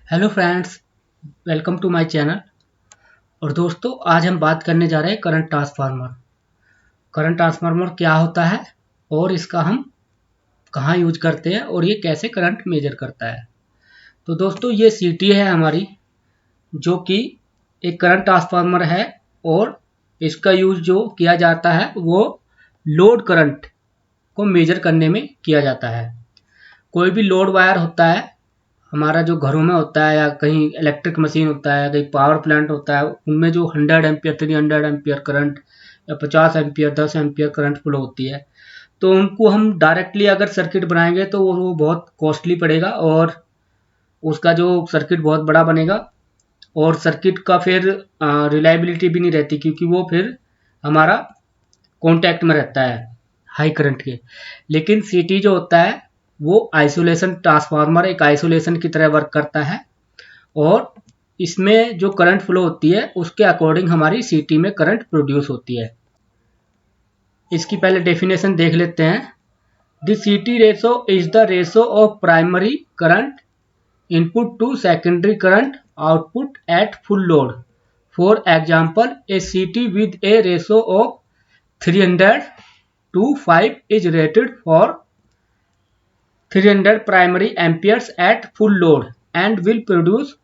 Hello friends, welcome to my channel. और दोस्तों, आज हम बात करने जा रहे हैं करंट ट्रांसफार्मर। करंट ट्रांसफार्मर क्या होता है और इसका हम कहाँ यूज करते हैं और ये कैसे करंट मेजर करता है। तो दोस्तों, ये सीटी है हमारी, जो कि एक करंट ट्रांसफार्मर है। और इसका यूज जो किया जाता है वो लोड करंट को मेजर करने में किया जाता है। कोई भी लोड वायर होता है हमारा, जो घरों में होता है या कहीं इलेक्ट्रिक मशीन होता है, कहीं पावर प्लांट होता है, उनमें जो 100 एम्पियर 300 एम्पियर करंट या 50 एम्पियर 10 एम्पियर करंट फ्लो होती है, तो उनको हम डायरेक्टली अगर सर्किट बनाएंगे तो वो बहुत कॉस्टली पड़ेगा और उसका जो सर्किट बहुत बड़ा बनेगा और सर्किट का फिर रिलायबिलिटी भी नहीं रहती, क्योंकि वो फिर हमारा कॉन्टैक्ट में रहता है हाई करंट के। लेकिन सीटी जो होता है वो आइसोलेशन ट्रांसफार्मर एक आइसोलेशन की तरह वर्क करता है और इसमें जो करंट फ्लो होती है उसके अकॉर्डिंग हमारी सीटी में करंट प्रोड्यूस होती है। इसकी पहले डेफिनेशन देख लेते हैं। The CT ratio is the ratio of primary current input to secondary current output at full load. For example, a CT with a ratio of 300:5 is rated for 300 primary amperes at full load and will produce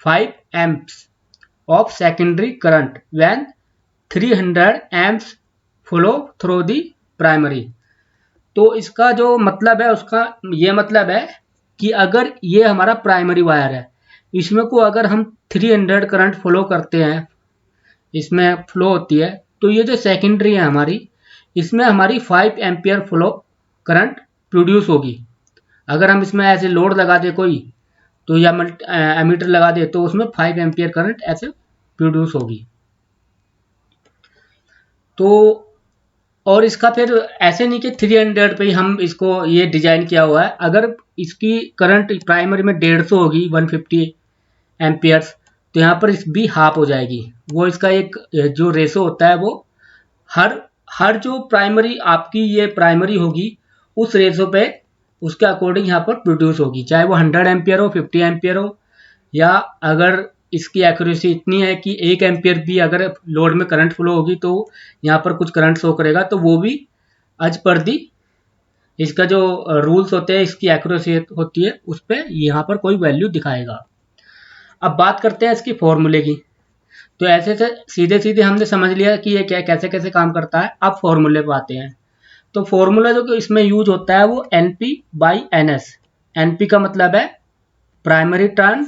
5 amps of secondary current when 300 amps flow through the primary। तो इसका जो मतलब है उसका ये मतलब है कि अगर ये हमारा प्राइमरी वायर है, इसमें को अगर हम 300 करंट फ्लो करते हैं, इसमें फ्लो होती है, तो ये जो सेकेंडरी है हमारी, इसमें हमारी 5 एम्पियर फ्लो करंट प्रोड्यूस होगी। अगर हम इसमें ऐसे लोड लगा दे कोई, तो या एमीटर लगा दे, तो उसमें 5 एम्पियर करंट ऐसे प्रोड्यूस होगी। तो और इसका फिर ऐसे नहीं कि 300 पे ही हम इसको ये डिजाइन किया हुआ है। अगर इसकी करंट प्राइमरी में 150 होगी 150 एम्पियर्स, तो यहाँ पर इस भी हाफ हो जाएगी। वो इसका एक जो रेशो होता है वो हर हर जो प्राइमरी आपकी ये प्राइमरी होगी उस रेशो पे उसके अकॉर्डिंग यहाँ पर प्रोड्यूस होगी, चाहे वो 100 एम्पियर हो 50 एम्पियर हो, या अगर इसकी एक्यूरेसी इतनी है कि 1 एम्पियर भी अगर लोड में करंट फ्लो होगी तो यहाँ पर कुछ करंट शो करेगा, तो वो भी एज पर दी इसका जो रूल्स होते हैं, इसकी एक्यूरेसी होती है, उस पर यहाँ पर कोई वैल्यू दिखाएगा। अब बात करते हैं इसकी फॉर्मूले की। तो ऐसे से सीधे सीधे हमने समझ लिया कि ये क्या कैसे कैसे काम करता है। अब फॉर्मूले पे आते हैं। तो फॉर्मूला जो इसमें यूज होता है वो NP/NS। NP का मतलब है प्राइमरी टर्न,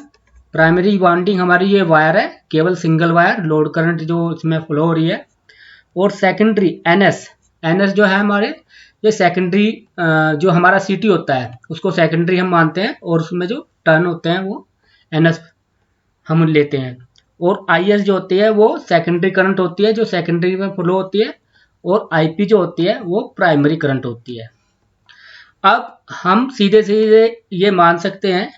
प्राइमरी वाइंडिंग हमारी ये वायर है, केवल सिंगल वायर, लोड करंट जो इसमें फ्लो हो रही है। और सेकेंडरी NS जो है हमारे, ये सेकेंडरी जो हमारा सीटी होता है उसको सेकेंडरी हम मानते हैं, और उसमें जो टर्न होते हैं वो NS हम लेते हैं। और IS जो होती है वो सेकेंडरी करंट होती है जो सेकेंडरी में फ्लो होती है, और IP जो होती है वो प्राइमरी करंट होती है। अब हम सीधे सीधे ये मान सकते हैं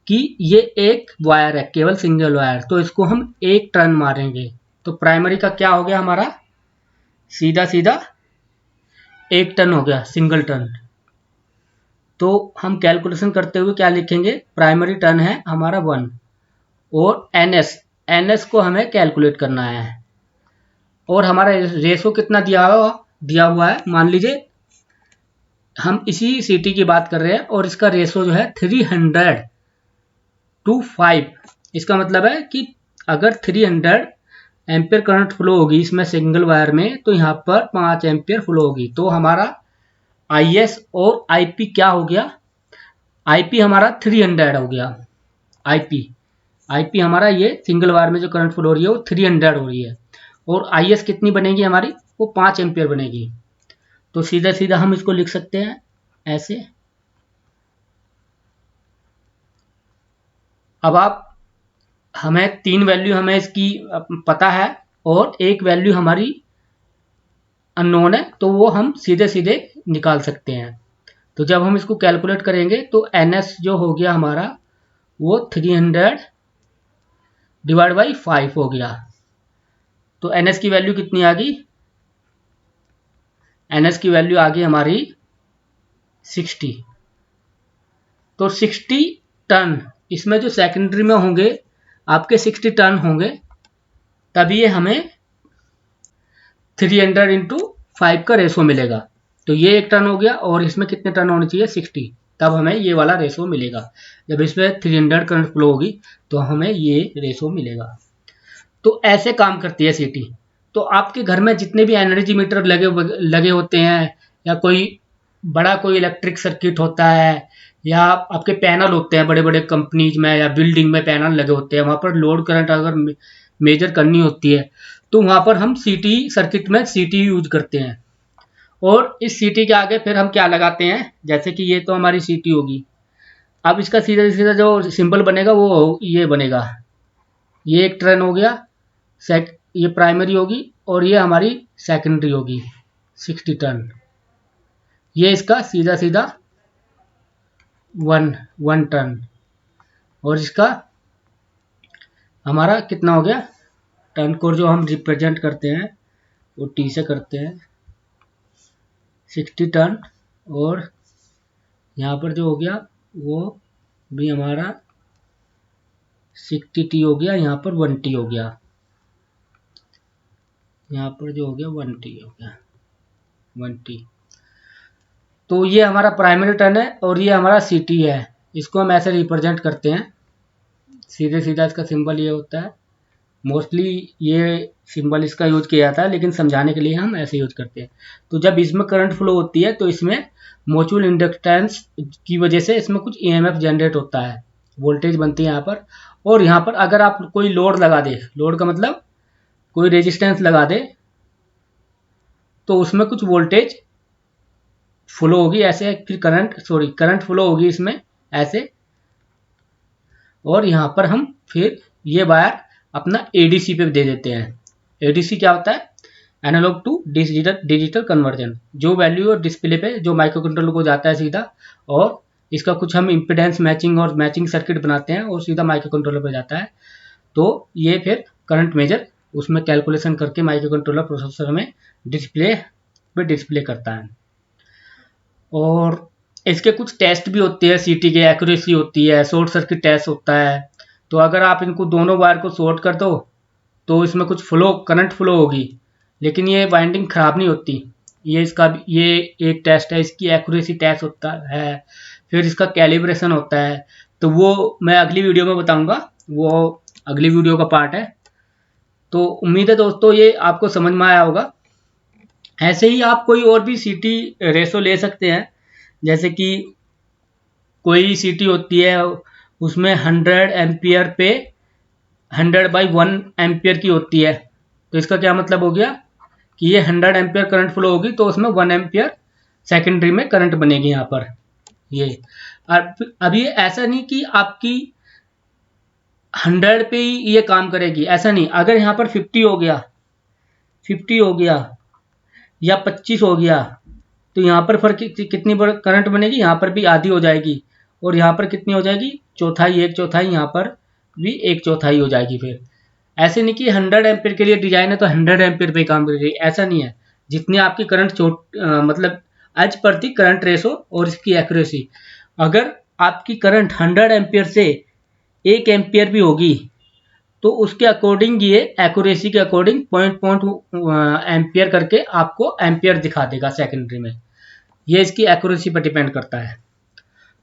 कि ये एक वायर है, केवल सिंगल वायर, तो इसको हम एक टर्न मारेंगे। तो प्राइमरी का क्या हो गया हमारा, सीधा सीधा एक टर्न हो गया, सिंगल टर्न। तो हम कैलकुलेशन करते हुए क्या लिखेंगे, प्राइमरी टर्न है हमारा 1, और NS को हमें कैलकुलेट करना है। और हमारा रेशो कितना दिया हुआ है, मान लीजिए हम इसी सीटी की बात कर रहे हैं और इसका रेशो जो है 300:5। इसका मतलब है कि अगर 300 एम्पियर करंट फ्लो होगी इसमें सिंगल वायर में, तो यहाँ पर 5 एम्पियर फ्लो होगी। तो हमारा IS और IP क्या हो गया, IP हमारा 300 हो गया। IP हमारा ये सिंगल वायर में जो करंट फ्लो हो रही है वो 300 हो रही है, और IS कितनी बनेगी हमारी, वो 5 एम्पियर बनेगी। तो सीधा सीधा हम इसको लिख सकते हैं ऐसे। अब आप हमें 3 वैल्यू हमें इसकी पता है और एक वैल्यू हमारी अननोन है, तो वो हम सीधे सीधे निकाल सकते हैं। तो जब हम इसको कैलकुलेट करेंगे तो NS जो हो गया हमारा वो 300/5 हो गया। तो NS की वैल्यू कितनी आ गई, NS की वैल्यू आ गई हमारी 60। तो 60 टन इसमें जो सेकेंडरी में होंगे आपके 60 टर्न होंगे, तभी ये हमें 300 इंटू 5 का रेशो मिलेगा। तो ये एक टर्न हो गया और इसमें कितने टर्न होने चाहिए 60, तब हमें ये वाला रेशो मिलेगा। जब इसमें 300 करंट फ्लो होगी तो हमें ये रेशो मिलेगा। तो ऐसे काम करती है सीटी। तो आपके घर में जितने भी एनर्जी मीटर लगे होते हैं, या कोई बड़ा कोई इलेक्ट्रिक सर्किट होता है, या आपके पैनल होते हैं बड़े बड़े कंपनीज में या बिल्डिंग में पैनल लगे होते हैं, वहाँ पर लोड करंट अगर मेजर करनी होती है तो वहाँ पर हम सीटी सर्किट में सीटी यूज करते हैं। और इस सीटी के आगे फिर हम क्या लगाते हैं, जैसे कि ये तो हमारी सीटी होगी। अब इसका सीधा सीधा जो सिंबल बनेगा वो ये बनेगा, ये एक टर्न हो गया, ये प्राइमरी होगी और ये हमारी सेकेंडरी होगी 60 टर्न। ये इसका सीधा सीधा वन टर्न, और इसका हमारा कितना हो गया, टर्न को जो हम रिप्रेजेंट करते हैं वो टी से करते हैं 60 टर्न, और यहाँ पर जो हो गया वो भी हमारा 60 टी हो गया, यहाँ पर 1 टी हो गया, यहाँ पर जो हो गया 1 टी हो गया 1 टी। तो ये हमारा प्राइमरी टर्न है और ये हमारा सीटी है। इसको हम ऐसे रिप्रेजेंट करते हैं, सीधे सीधा इसका सिंबल ये होता है। मोस्टली ये सिंबल इसका यूज किया जाता है, लेकिन समझाने के लिए हम ऐसे यूज करते हैं। तो जब इसमें करंट फ्लो होती है तो इसमें म्यूचुअल इंडक्टेंस की वजह से इसमें कुछ ईएमएफ जनरेट होता है, वोल्टेज बनती है यहाँ पर। और यहाँ पर अगर आप कोई लोड लगा दे, लोड का मतलब कोई रेजिस्टेंस लगा दे, तो उसमें कुछ वोल्टेज फ्लो होगी ऐसे, फिर करंट फ्लो होगी इसमें ऐसे, और यहाँ पर हम फिर ये वायर अपना एडीसी पे दे देते हैं। एडीसी क्या होता है, एनालॉग टू डिजिटल कन्वर्जन। जो वैल्यू और डिस्प्ले पे जो माइक्रो कंट्रोलर को जाता है सीधा, और इसका कुछ हम इम्पिडेंस मैचिंग और मैचिंग सर्किट बनाते हैं और सीधा माइक्रो कंट्रोलर पे जाता है। तो ये फिर करंट मेजर उसमें कैलकुलेशन करके माइक्रो कंट्रोलर प्रोसेसर में डिस्प्ले करता है। और इसके कुछ टेस्ट भी होते हैं, सीटी की एक्यूरेसी होती है, शॉर्ट सर्किट टेस्ट होता है। तो अगर आप इनको दोनों वायर को शॉर्ट कर दो तो इसमें कुछ करंट फ्लो होगी, लेकिन ये वाइंडिंग खराब नहीं होती। ये एक टेस्ट है, इसकी एक्यूरेसी टेस्ट होता है, फिर इसका कैलिब्रेशन होता है। तो वो मैं अगली वीडियो में बताऊंगा, वो अगली वीडियो का पार्ट है। तो उम्मीद है दोस्तों ये आपको समझ में आया होगा। ऐसे ही आप कोई और भी सीटी रेशो ले सकते हैं, जैसे कि कोई सीटी होती है उसमें 100 एम्पियर पे 100/1 एम्पियर की होती है। तो इसका क्या मतलब हो गया कि ये 100 एम्पियर करंट फ्लो होगी तो उसमें 1 एम्पियर सेकेंडरी में करंट बनेगी यहाँ पर। ये अब ये ऐसा नहीं कि आपकी 100 पे ही ये काम करेगी, ऐसा नहीं। अगर यहाँ पर 50 हो गया या 25 हो गया तो यहाँ पर फर्क कितनी करंट बनेगी, यहाँ पर भी आधी हो जाएगी, और यहाँ पर कितनी हो जाएगी, चौथाई, एक चौथाई, यहाँ पर भी एक चौथाई हो जाएगी। फिर ऐसे नहीं कि 100 एम्पियर के लिए डिजाइन है तो 100 एम्पियर पे काम करेगी, ऐसा नहीं है। जितनी आपकी करंट मतलब एज पर दी करंट रेशो और इसकी एक्यूरेसी, अगर आपकी करंट 100 एम्पियर से 1 एम्पियर भी होगी तो उसके अकॉर्डिंग ये एक्यूरेसी के अकॉर्डिंग पॉइंट एम्पियर करके आपको एम्पियर दिखा देगा सेकेंडरी में। ये इसकी एक्यूरेसी पर डिपेंड करता है।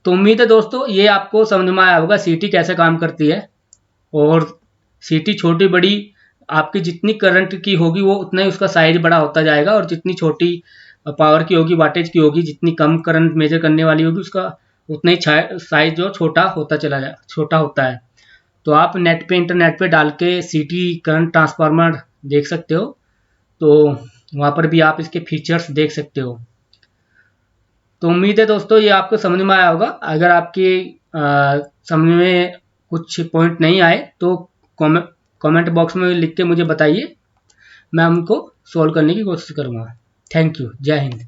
तो उम्मीद है दोस्तों ये आपको समझ में आया होगा सीटी कैसे काम करती है। और सीटी छोटी बड़ी आपकी जितनी करंट की होगी वो उतना ही उसका साइज बड़ा होता जाएगा, और जितनी छोटी पावर की होगी, वाटेज की होगी, जितनी कम करंट मेजर करने वाली होगी उसका उतना ही साइज जो छोटा होता है। तो आप इंटरनेट पे डाल के सीटी करंट ट्रांसफार्मर देख सकते हो, तो वहाँ पर भी आप इसके फीचर्स देख सकते हो। तो उम्मीद है दोस्तों ये आपको समझ में आया होगा। अगर आपकी समझ में कुछ पॉइंट नहीं आए तो कमेंट बॉक्स में लिख के मुझे बताइए, मैं उनको सॉल्व करने की कोशिश करूँगा। थैंक यू, जय हिंद।